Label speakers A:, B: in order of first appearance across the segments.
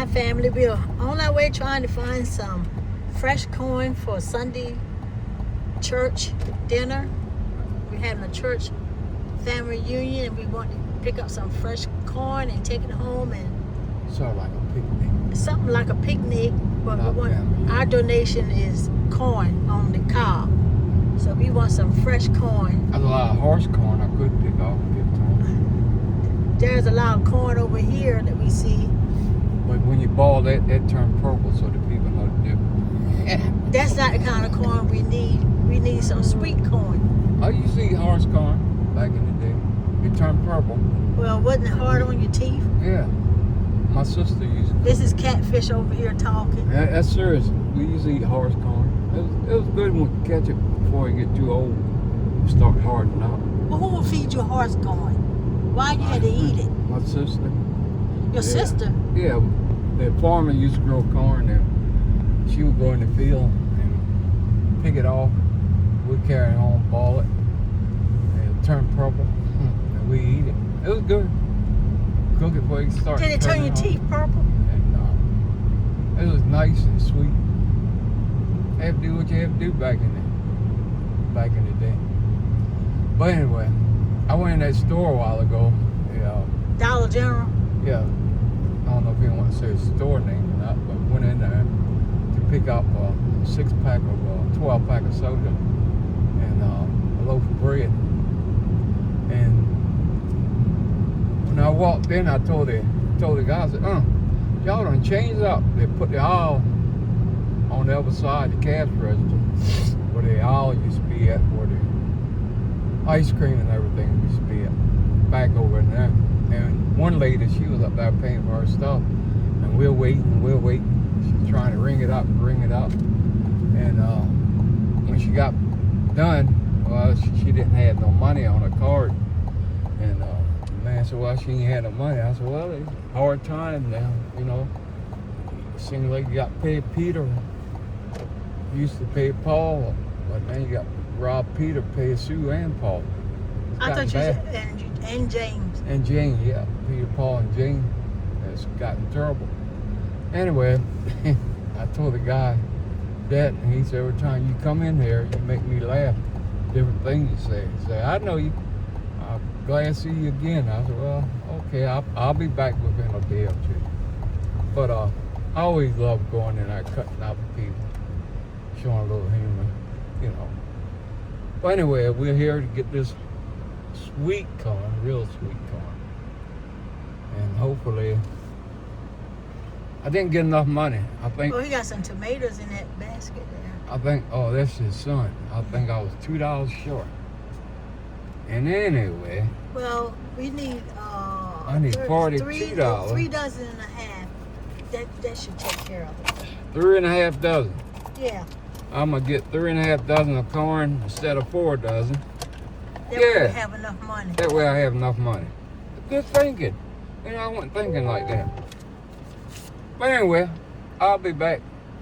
A: Hi family, we're on our way trying to find some fresh corn for Sunday church dinner. We're having a church family reunion and we want to pick up some fresh corn and take it home, and
B: Sort of like a picnic.
A: something like a picnic, but
B: Not family.
A: our donation is corn on the cob. So we want some fresh corn.
B: There's a lot of horse corn I could pick off and give to them.
A: There's a lot of corn over here that we see.
B: But when you boil that turns purple so that people know the difference.
A: That's not the kind of corn we need. We need some sweet corn.
B: I used to eat horse corn back in the day. It turned purple.
A: Well, wasn't it hard on your teeth?
B: Yeah. My sister used to.
A: This is Catfish over here talking.
B: Yeah, that's serious. We used to eat horse corn. It was good when we catch it before you get too old and start hardening out.
A: Well, who will feed you horse corn? Why you had to eat it?
B: My sister.
A: Your sister?
B: Yeah, the farmer used to grow corn and she would go in the field and pick it off. We'd carry it home, boil it, and it turned purple, and we eat it. It was good. Cook it before you start.
A: Did it turn your teeth purple?
B: And it was nice and sweet. You have to do what you have to do back in the day. But anyway, I went in that store a while ago.
A: Dollar General?
B: Yeah, I don't know if you want to say the store name or not, but went in there to pick up a 6-pack of 12-pack of soda and a loaf of bread. And when I walked in, I told the guy, I said, y'all done changed up. They put the aisle on the other side, the cash register, where the aisle used to be at, where the ice cream and everything used to be at, back over in there. And one lady, she was up there paying for her stuff, and we're waiting. She's trying to ring it up. And when she got done, well, she didn't have no money on her card. And the man said, well, she ain't had no money. I said, well, it's a hard time now, you know. Seems like you got to pay Peter. You used to pay Paul, but now you got to rob Peter, pay Sue and Paul.
A: I thought you said, and James.
B: And Jane, yeah. Peter, Paul, and Jane. It's gotten terrible. Anyway, I told the guy that, and he said, every time you come in here, you make me laugh. Different things you say. He said, I know you. I'm glad to see you again. I said, well, okay, I'll be back within a day or two. But I always love going in there, cutting out the people, showing a little humor, you know. But anyway, we're here to get this sweet corn, real sweet corn. And hopefully, I didn't get enough money. I think.
A: Oh, he got some tomatoes in that basket there.
B: I think. Oh, that's his son. I think I was $2 short. And anyway.
A: Well, we need.
B: I need $42.
A: 3 dozen and a half. That should take care of it.
B: 3.5 dozen.
A: Yeah.
B: I'm gonna get 3.5 dozen of corn instead of 4 dozen.
A: That way we have enough money.
B: That way I have enough money. Good thinking. You know, I wasn't thinking like that. But anyway, I'll be back.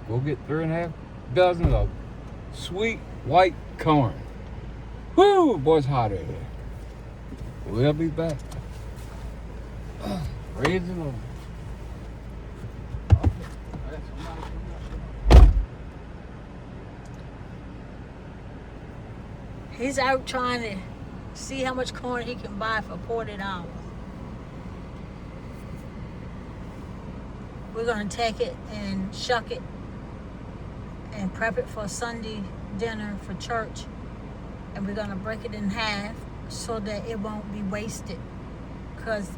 B: We'll get 3.5 dozen of sweet white corn. Woo, boy, it's hot out here. We'll be back. Praise the Lord.
A: He's out trying to see how much corn he can buy for $40. We're going to take it and shuck it and prep it for Sunday dinner for church. And we're going to break it in half so that it won't be wasted. Because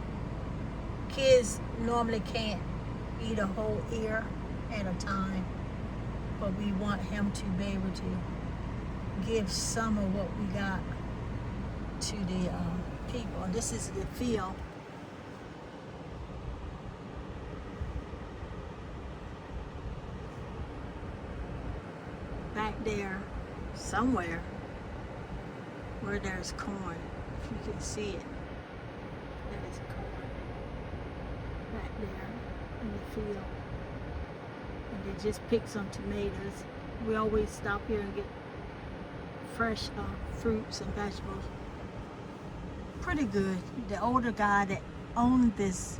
A: kids normally can't eat a whole ear at a time. But we want him to be able to give some of what we got to the people. This is the field. Back there, somewhere, where there's corn, if you can see it, there's corn back there in the field. And they just picked some tomatoes. We always stop here and get fresh fruits and vegetables. Pretty good. The older guy that owned this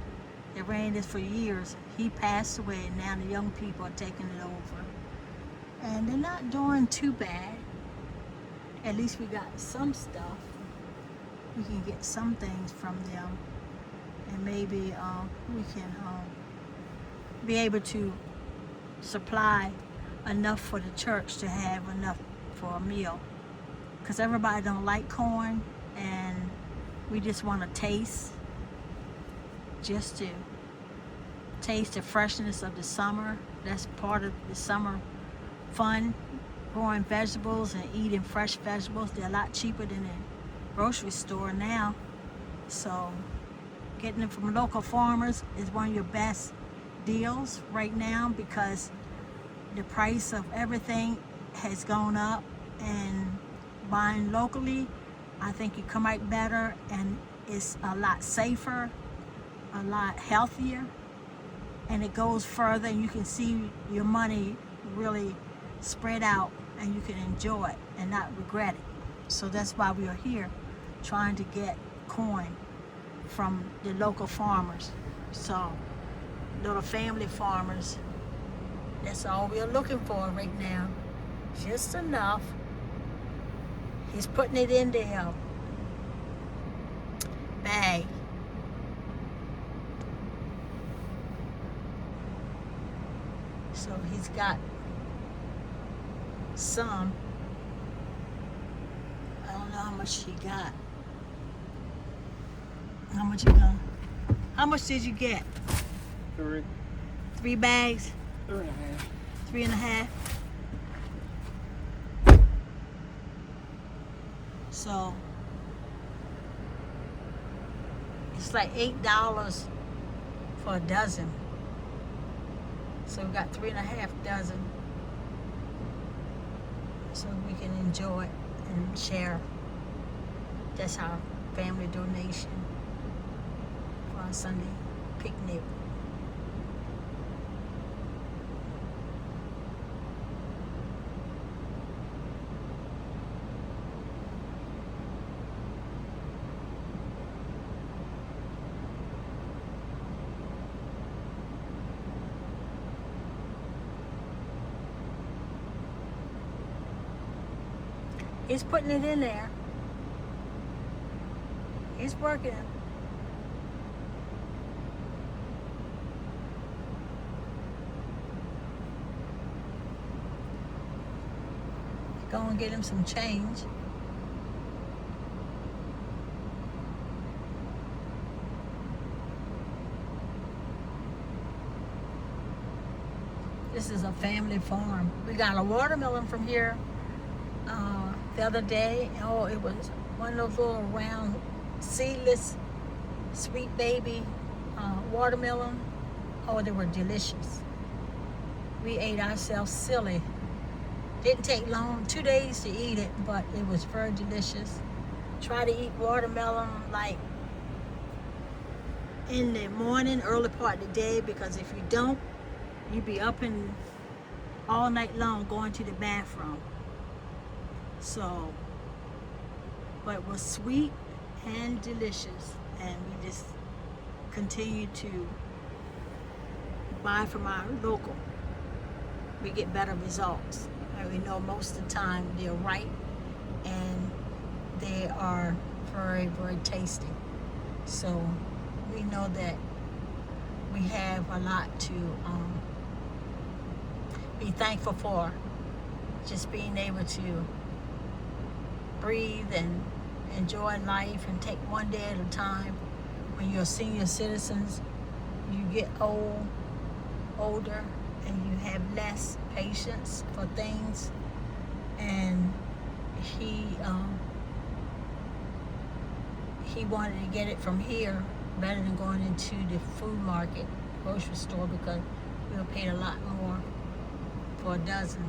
A: They ran this for years. He passed away, and now the young people are taking it over. And they're not doing too bad. At least we got some stuff. We can get some things from them. And maybe we can be able to supply enough for the church to have enough for a meal. Because everybody don't like corn, and we just want to taste, just to taste the freshness of the summer. That's part of the summer fun, growing vegetables and eating fresh vegetables. They're a lot cheaper than the grocery store now. So getting them from local farmers is one of your best deals right now, because the price of everything has gone up, and buying locally, I think you come out better, and it's a lot safer, a lot healthier, and it goes further, and you can see your money really spread out, and you can enjoy it and not regret it. So that's why we are here, trying to get corn from the local farmers. So little family farmers, that's all we're looking for right now. Just enough. He's putting it in their bag. So he's got some. I don't know how much he got. How much you got? How much did you get?
B: 3.
A: 3 bags?
B: 3.5.
A: 3.5. So it's like $8 for a dozen. So we got 3.5 dozen. So we can enjoy it and share. That's our family donation for our Sunday picnic. He's putting it in there. He's working. Go and get him some change. This is a family farm. We got a watermelon from here the other day. Oh, it was one of those little round, seedless, sweet baby watermelon. Oh, they were delicious. We ate ourselves silly. Didn't take long, 2 days to eat it, but it was very delicious. Try to eat watermelon like in the morning, early part of the day, because if you don't, you be up and all night long going to the bathroom. So, but it was sweet and delicious, and we just continue to buy from our local. We get better results. And we know most of the time they're right, and they are very, very tasty. So we know that we have a lot to be thankful for. Just being able to breathe and enjoy life and take one day at a time. When you're senior citizens, you get older, and you have less patience for things. And he wanted to get it from here rather than going into the food market, grocery store, because we were paid a lot more for a dozen.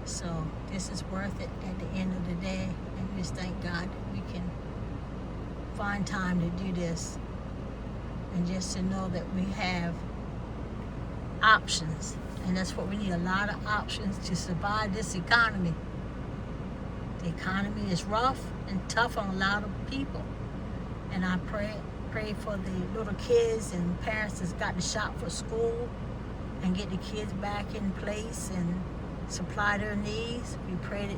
A: So this is worth it at the end of the day, and we just thank God that we can find time to do this, and just to know that we have options. And that's what we need, a lot of options to survive this economy. The economy is rough and tough on a lot of people, and I pray for the little kids and parents that's got to shop for school and get the kids back in place and supply their needs. We pray that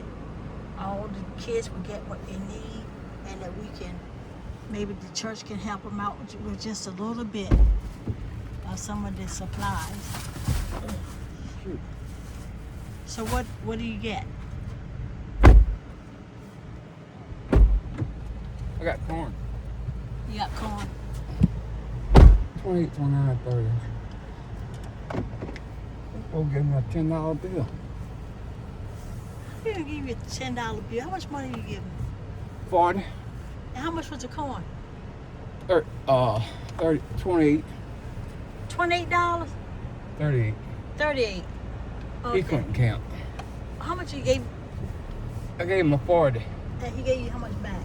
A: all the kids will get what they need and that we can, maybe the church can help them out with just a little bit of some of the supplies. So what do you get?
B: I got corn.
A: You got corn.
B: 28, 29, 30. We'll give me a $10 bill.
A: We're gonna give you a $10 bill. How much money you give me?
B: 40.
A: And how much was the corn?
B: 30, 28.
A: $28?
B: 38.
A: 38.
B: He
A: Okay.
B: couldn't count.
A: How much you gave?
B: I gave him a 40.
A: And he gave you how much back?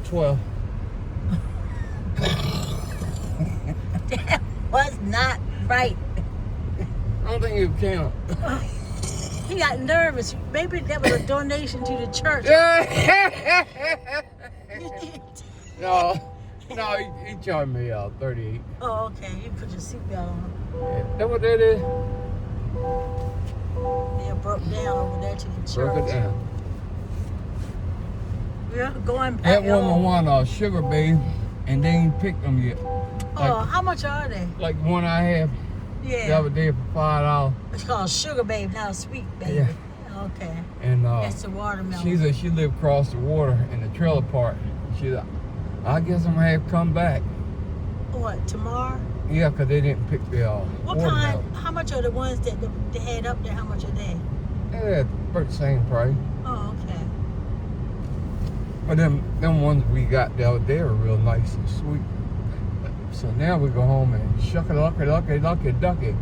B: 12.
A: That was not right.
B: I don't think you count.
A: He got nervous. Maybe that was a donation to the church.
B: No, he charged me 38.
A: Oh, okay. You put your seatbelt on.
B: Yeah, that what that is?
A: Yeah, broke down over there to the church.
B: Broke it down.
A: We're going back
B: That woman
A: home.
B: won a sugar babe, and they ain't picked them yet.
A: Oh, how much are they?
B: Like the one I have the
A: Yeah.
B: other day for $5.
A: It's called Sugar Babe, not a Sweet Baby.
B: Yeah.
A: Okay.
B: And
A: That's the watermelon.
B: she lived across the water in the trailer park. She said, I guess I'm gonna have to come back.
A: What, tomorrow?
B: Yeah, 'cause they didn't pick the
A: What
B: watermelon.
A: kind? How much are the ones that they had up there? How much are they?
B: Yeah, about the same price.
A: Oh, okay.
B: But them ones we got the other day are real nice and sweet. So now we go home and shuck it, luck it, duck it.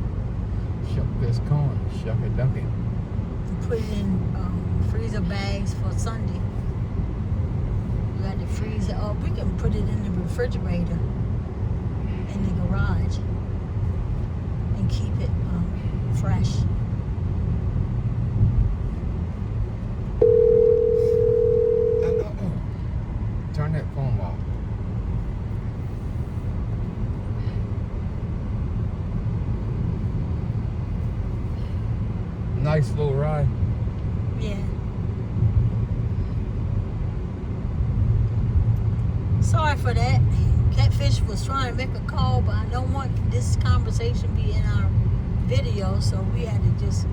B: Shuck this corn, shuck it, duck it.
A: And put it in freezer bags for Sunday. You got to freeze it up. We can put it in the refrigerator in the garage and keep it fresh.
B: Turn that phone off. Nice little ride.
A: Yeah. Sorry for that. Catfish was trying to make a call, but I don't want this conversation be in our video, so we had to just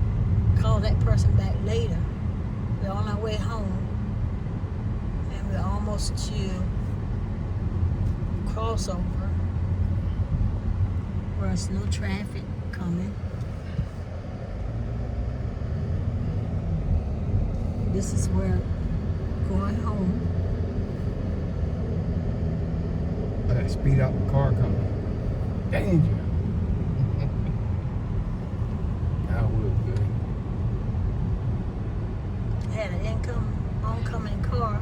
A: call that person back later. We're on our way home, and we're almost to crossover where there's no traffic coming. This is where going home.
B: I gotta speed up the car coming. Danger. Now we're good.
A: Had an oncoming car.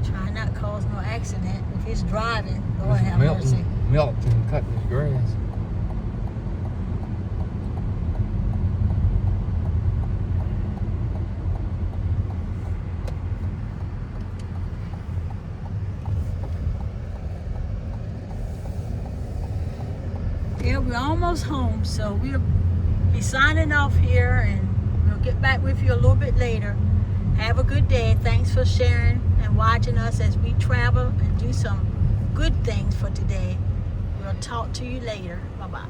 A: Try not to cause no accident. If he's driving, Lord have mercy.
B: Melton cutting his grass.
A: Yeah, we're almost home, so we'll be signing off here, and we'll get back with you a little bit later. Have a good day. Thanks for sharing and watching us as we travel and do some good things for today. We'll talk to you later. Bye-bye.